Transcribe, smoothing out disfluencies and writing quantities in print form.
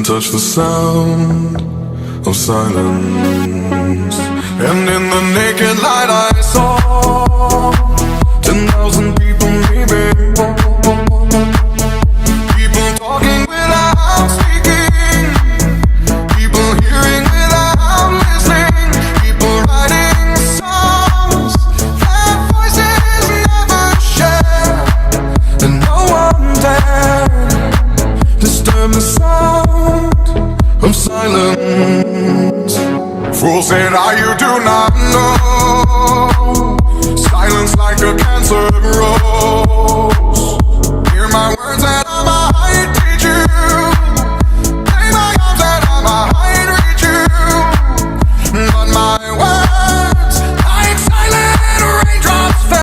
couldn't touch the sound of silence. And in the naked light I saw 10,000 people maybe, people talking without speaking, people hearing without listening, people writing songs that voices never share, and no one dared disturb the sound of silence. Fool said, you do not know. Silence like a cancer grows.